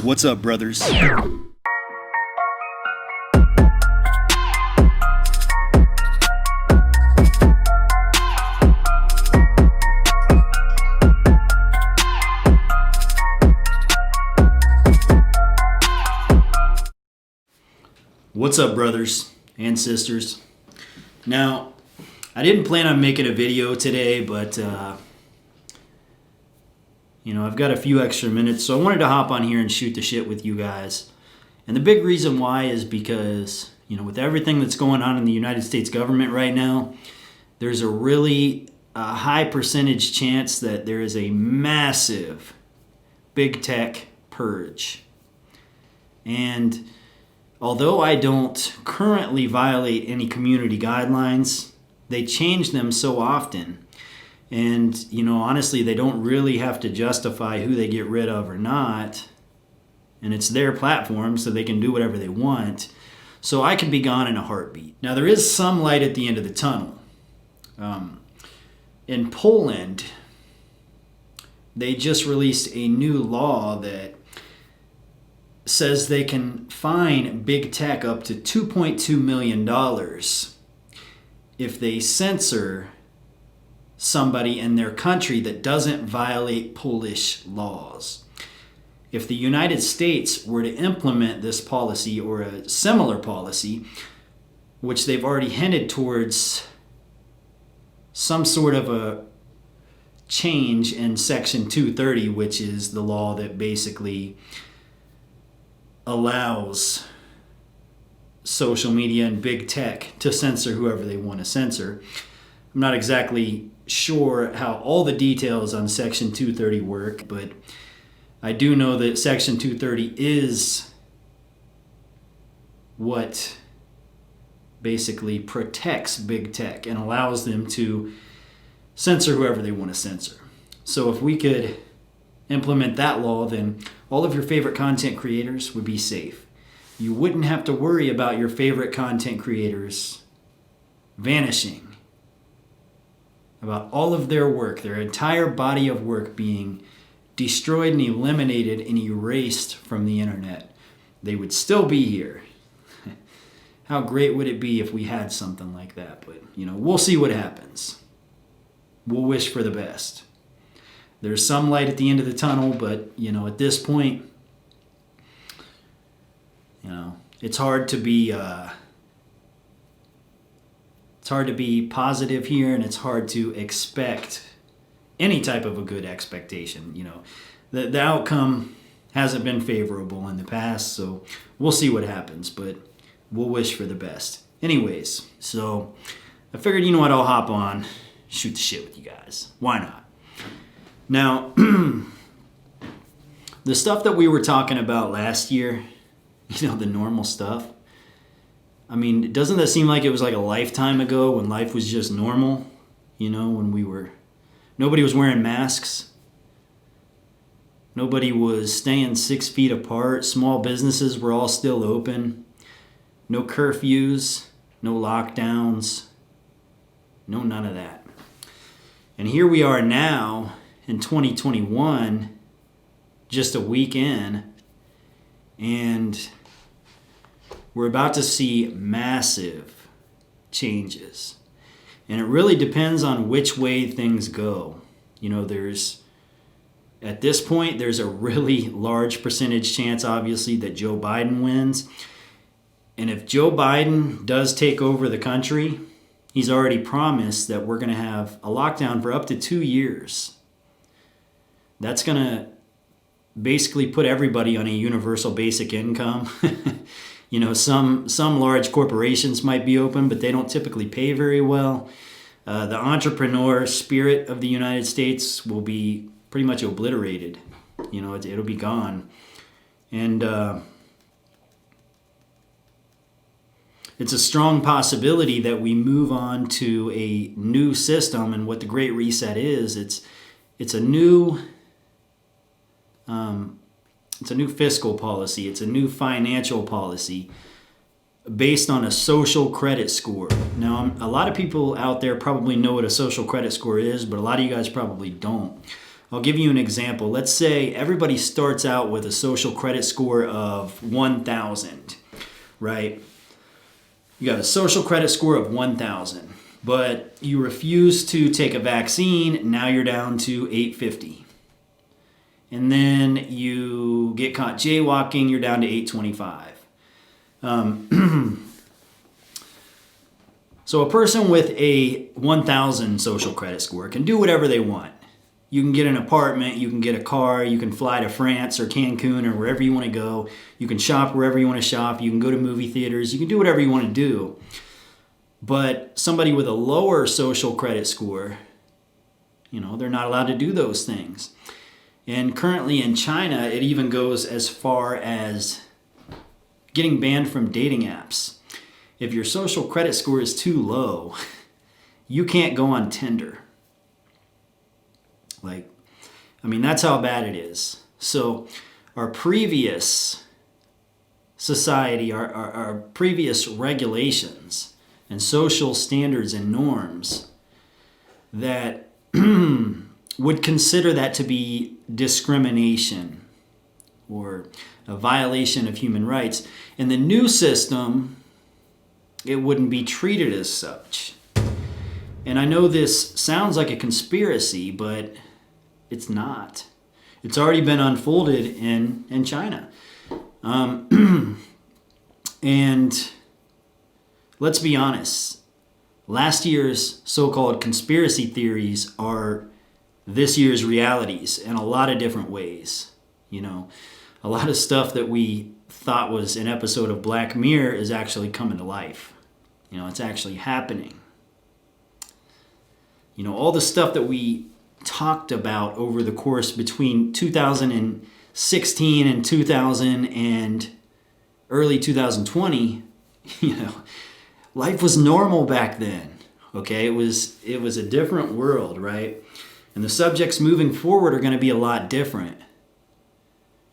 What's up, brothers? What's up, brothers and sisters? Now, I didn't plan on making a video today, but I've got a few extra minutes, so I wanted to hop on here and shoot the shit with you guys. And the big reason why is because, with everything that's going on in the United States government right now, there's a really high percentage chance that there is a massive big tech purge. And although I don't currently violate any community guidelines, they change them so often. And, honestly, they don't really have to justify who they get rid of or not. And it's their platform, so they can do whatever they want. So I can be gone in a heartbeat. Now, there is some light at the end of the tunnel. In Poland, they just released a new law that says they can fine big tech up to $2.2 million if they censor somebody in their country that doesn't violate Polish laws. If the United States were to implement this policy or a similar policy, which they've already hinted towards some sort of a change in Section 230, which is the law that basically allows social media and big tech to censor whoever they want to censor. I'm not exactly sure how all the details on Section 230 work, but I do know that Section 230 is what basically protects big tech and allows them to censor whoever they want to censor. So if we could implement that law, then all of your favorite content creators would be safe. You wouldn't have to worry about your favorite content creators vanishing, about all of their work, their entire body of work being destroyed and eliminated and erased from the internet. They would still be here. How great would it be if we had something like that? But, we'll see what happens. We'll wish for the best. There's some light at the end of the tunnel, but, at this point, it's hard to be positive here, and it's hard to expect any type of a good expectation. The outcome hasn't been favorable in the past, so we'll see what happens, but we'll wish for the best. Anyways, so I figured, I'll hop on, shoot the shit with you guys. Why not? Now, the stuff that we were talking about last year, the normal stuff, doesn't that seem like it was like a lifetime ago when life was just normal? When nobody was wearing masks. Nobody was staying 6 feet apart. Small businesses were all still open. No curfews, no lockdowns, no none of that. And here we are now in 2021, just a week in, and we're about to see massive changes. And it really depends on which way things go. At this point, there's a really large percentage chance, obviously, that Joe Biden wins. And if Joe Biden does take over the country, he's already promised that we're going to have a lockdown for up to 2 years. That's going to basically put everybody on a universal basic income. Some large corporations might be open, but they don't typically pay very well. The entrepreneur spirit of the United States will be pretty much obliterated. It'll be gone. And it's a strong possibility that we move on to a new system. And what the Great Reset is, it's a new fiscal policy. It's a new financial policy based on a social credit score. Now, a lot of people out there probably know what a social credit score is, but a lot of you guys probably don't. I'll give you an example. Let's say everybody starts out with a social credit score of 1,000, right? You got a social credit score of 1,000, but you refuse to take a vaccine. Now you're down to 850. And then you get caught jaywalking, you're down to 825. So a person with a 1,000 social credit score can do whatever they want. You can get an apartment, you can get a car, you can fly to France or Cancun or wherever you want to go. You can shop wherever you want to shop. You can go to movie theaters. You can do whatever you want to do. But somebody with a lower social credit score, they're not allowed to do those things. And currently in China, it even goes as far as getting banned from dating apps. If your social credit score is too low, you can't go on Tinder. That's how bad it is. So our previous society, our previous regulations and social standards and norms that would consider that to be discrimination or a violation of human rights. In the new system, it wouldn't be treated as such. And I know this sounds like a conspiracy, but it's not. It's already been unfolded in China. And let's be honest, last year's so-called conspiracy theories are this year's realities in a lot of different ways. A lot of stuff that we thought was an episode of Black Mirror is actually coming to life. It's actually happening. All the stuff that we talked about over the course between 2016 and 2000 and early 2020, life was normal back then. Okay, it was a different world, right? And the subjects moving forward are going to be a lot different.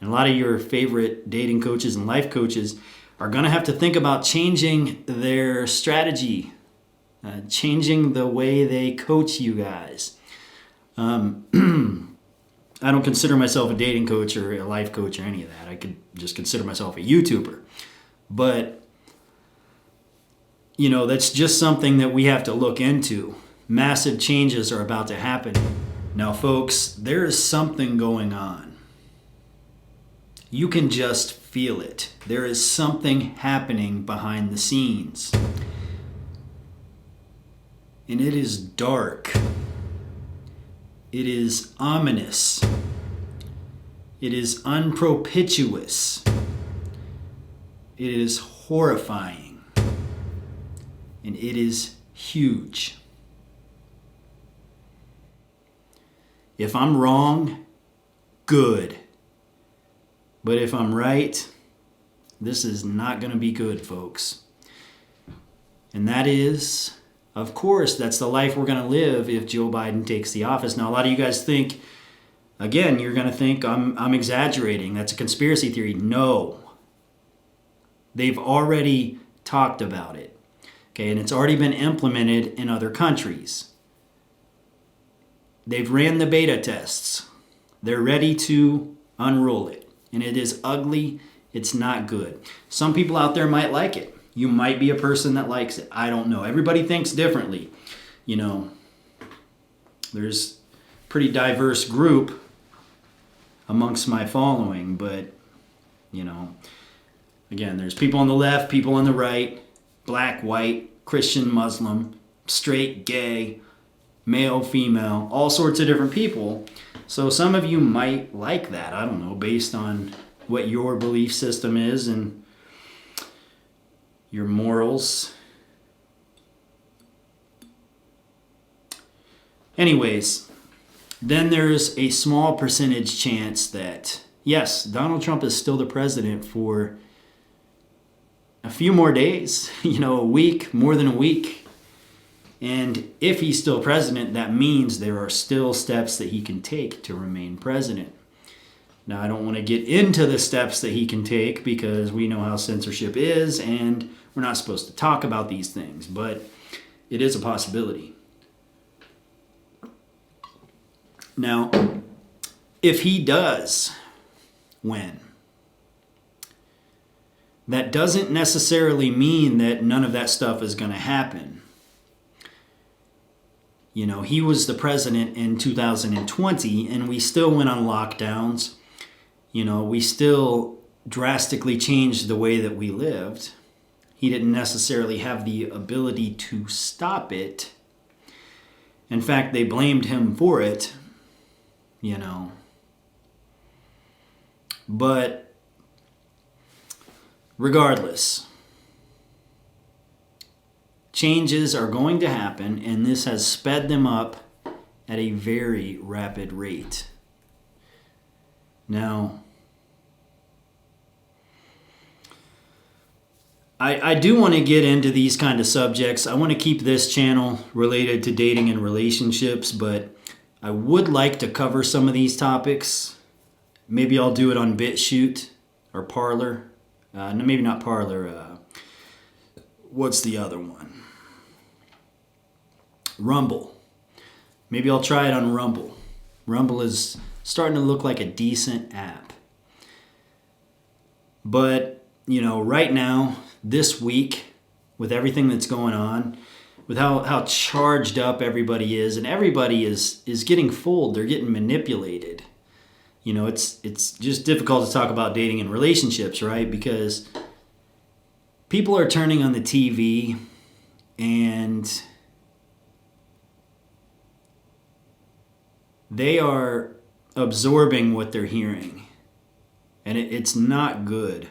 And a lot of your favorite dating coaches and life coaches are going to have to think about changing their strategy, changing the way they coach you guys. I don't consider myself a dating coach or a life coach or any of that. I could just consider myself a YouTuber. But, that's just something that we have to look into. Massive changes are about to happen. Now, folks, there is something going on. You can just feel it. There is something happening behind the scenes. And it is dark. It is ominous. It is unpropitious. It is horrifying. And it is huge. If I'm wrong, good. But if I'm right, this is not going to be good, folks. And that is, of course, that's the life we're going to live if Joe Biden takes the office. Now, a lot of you guys think, again, you're going to think I'm exaggerating. That's a conspiracy theory. No. They've already talked about it. Okay, and it's already been implemented in other countries. They've ran the beta tests. They're ready to unroll it. And it is ugly. It's not good. Some people out there might like it. You might be a person that likes it. I don't know. Everybody thinks differently. There's a pretty diverse group amongst my following. But, again, there's people on the left, people on the right, black, white, Christian, Muslim, straight, gay, male, female, all sorts of different people. So some of you might like that, I don't know, based on what your belief system is and your morals. Anyways, then there's a small percentage chance that, yes, Donald Trump is still the president for a few more days, a week, more than a week. And if he's still president, that means there are still steps that he can take to remain president. Now, I don't want to get into the steps that he can take because we know how censorship is and we're not supposed to talk about these things, but it is a possibility. Now, if he does win, that doesn't necessarily mean that none of that stuff is going to happen. You know, he was the president in 2020 and we still went on lockdowns. You know, we still drastically changed the way that we lived. He didn't necessarily have the ability to stop it. In fact, they blamed him for it, you know. But regardless, changes are going to happen, and this has sped them up at a very rapid rate. Now, I do want to get into these kind of subjects. I want to keep this channel related to dating and relationships, but I would like to cover some of these topics. Maybe I'll do it on Chute or Parler. No, maybe not Parler. What's the other one? Rumble. Maybe I'll try it on Rumble. Rumble is starting to look like a decent app. But, you know, right now, this week, with everything that's going on, with how charged up everybody is, and everybody is getting fooled, they're getting manipulated. You know, it's just difficult to talk about dating and relationships, right? Because people are turning on the TV and they are absorbing what they're hearing. And it's not good.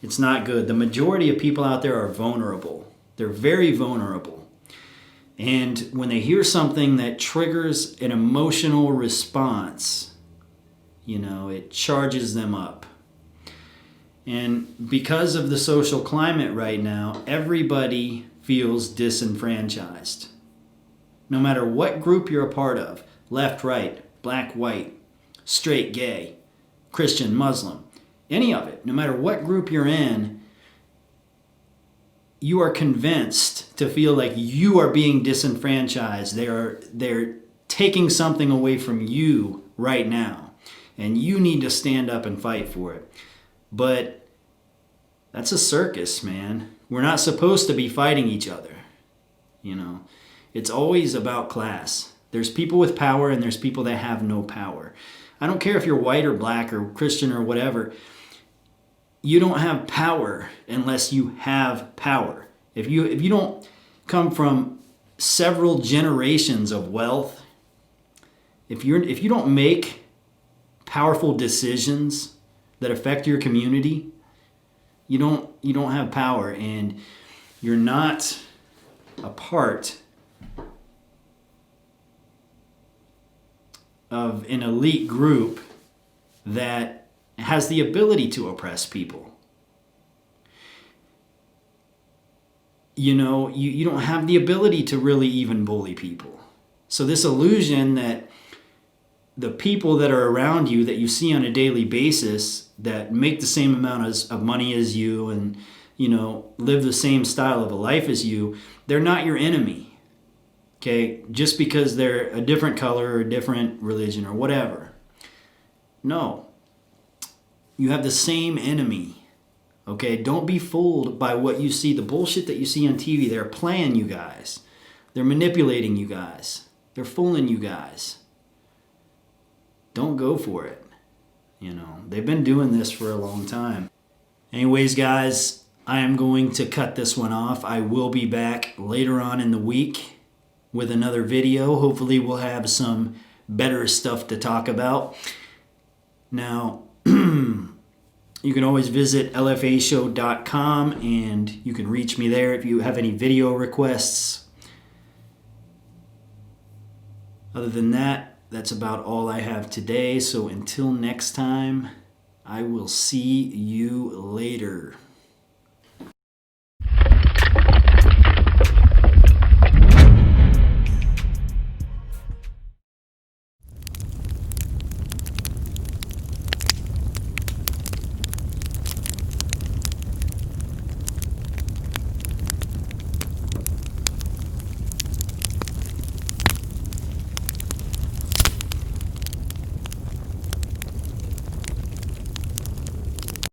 It's not good. The majority of people out there are vulnerable. They're very vulnerable. And when they hear something that triggers an emotional response, you know, it charges them up. And because of the social climate right now, everybody feels disenfranchised. No matter what group you're a part of, left, right, black, white, straight, gay, Christian, Muslim, any of it, no matter what group you're in, you are convinced to feel like you are being disenfranchised. They're taking something away from you right now, and you need to stand up and fight for it. But that's a circus, man. We're not supposed to be fighting each other. You know, it's always about class. There's people with power and there's people that have no power. I don't care if you're white or black or Christian or whatever. You don't have power unless you have power. If you don't come from several generations of wealth, if you don't make powerful decisions that affect your community, you don't have power, and you're not a part of an elite group that has the ability to oppress people. You know, you don't have the ability to really even bully people. So this illusion that the people that are around you that you see on a daily basis that make the same amount of money as you and, you know, live the same style of a life as you, they're not your enemy. Okay? Just because they're a different color or a different religion or whatever. No. You have the same enemy. Okay? Don't be fooled by what you see, the bullshit that you see on TV. They're playing you guys. They're manipulating you guys. They're fooling you guys. Don't go for it. You know, they've been doing this for a long time. Anyways, guys, I am going to cut this one off. I will be back later on in the week with another video. Hopefully we'll have some better stuff to talk about. Now, you can always visit lfashow.com and you can reach me there if you have any video requests. Other than that, that's about all I have today. So until next time, I will see you later.